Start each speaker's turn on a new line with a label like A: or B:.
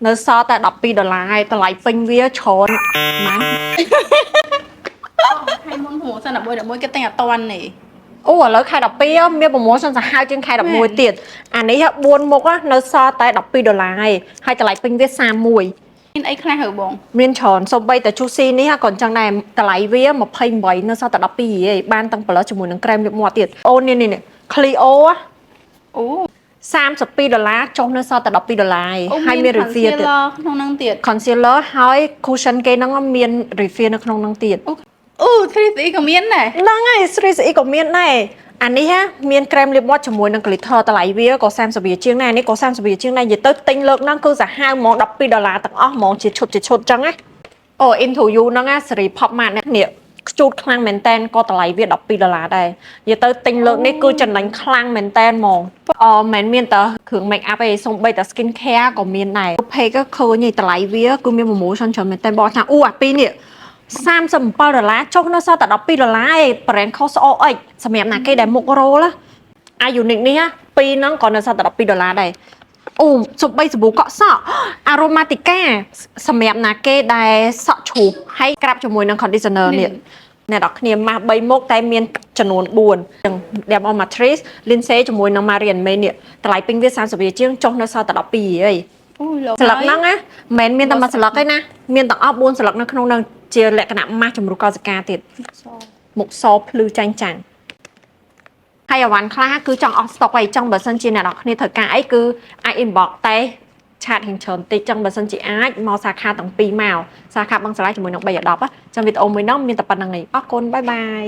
A: នៅសល់តែ$12ហើយតម្លៃពេញវាច្រើនម៉ាំ
B: ខែមុនហួរសិន11គេតែងអត់តាន់នេះ
A: អូឥឡូវខែ12មានប្រម៉ូសិនសាហាវជាងខែ11ទៀតអានេះ4មុខនៅសល់តែ$12ហើយតម្លៃពេញវា31
B: មានអីខ្លះហៅបង
A: មានច្រើនសូម្បីតែ juicy នេះក៏អញ្ចឹងដែរតម្លៃវា28នៅសល់តែ12ឯងបានទាំងប្លុសជាមួយនឹងក្រែមលាបមាត់ទៀតអូនេះ Clio
B: អូ
A: $32ចុះនៅសល់តែ$12ហើយមាន refill ទៀត
B: ក្នុងហ្នឹងទៀត
A: concealer ហើយ cushion គេហ្នឹងមាន refill នៅក្នុងហ្នឹងទៀត
B: អូ 3CE ក៏មានដែរ
A: ហ្នឹងហើយ 3CE ក៏មានដែរអានេះមានក្រែមលាបមាត់ជាមួយនឹង glitter តម្លៃវាក៏30រៀលជាងដែរនេះក៏30រៀលជាងដែរនិយាយទៅទិញលើកហ្នឹងគឺសាហាវហ្មង$12ទាំងអស់ហ្មងជាឈុតអញ្ចឹងណាអូ Into You ហ្នឹងសេរី Pop Matte នេះខ្ជូតខ្លាំងមែនតែនក៏តម្លៃវា$12ដែរនិយាយទៅទិញលើកនេះគឺចំណេញខ្លាំងមែនតែនហ្មងមិនមានតែគ្រឿង make up ទេសូម្បីតែ skin care ក៏មានដែរ Page ក៏ឃើញតម្លៃវាគឺមាន promotion ច្រើនមែនតែនបងថាអូអាពីរនេះ$37ចុះនៅសល់តែ$12ឯង brand Cos OX សម្រាប់ណាគេដែលមុខរោលអា unique នេះពីរហ្នឹងក៏នៅសល់តែ$12ដែរអូសុបបីសាប៊ូកក់សក់ Aromatica សម្រាប់ណាគេដែលសក់ជ្រូកហើយក្រាបជាមួយនឹង conditioner នេះអ្នកនរគ្នាម៉ាស់3មុខតែមានចំនួន4ទាំង Derma Matrix Lindsay ជាមួយនឹង Marian May នេះតម្លៃពេញវា30រៀលជាងចុះនៅសល់តែ12ឯង
B: អូលោក
A: ស្លឹកហ្នឹងណាមិនមានតែមួយស្លឹកទេណាមានទាំងអស់4ស្លឹកនៅក្នុងហ្នឹងជាលក្ខណៈម៉ាស់ជំរុះកោសិកាទៀតមុខសភ្លឺចាញ់ចាញ់ហើយអាវ៉ាន់ខ្លះគឺចង់អស់ stock អីចង់បើសិនជាអ្នកនរគ្នាត្រូវការអីគឺអាច inbox តែឆាតរៀងច្រើនតិចចឹងបើសិនជាអាចមកសាខាទាំងពីរមកសាខាបឹងសាលាជាមួយនឹង310ចឹងវីដេអូមួយហ្នឹងមានតែប៉ុណ្្នឹងឯងអរគុណបាយបាយ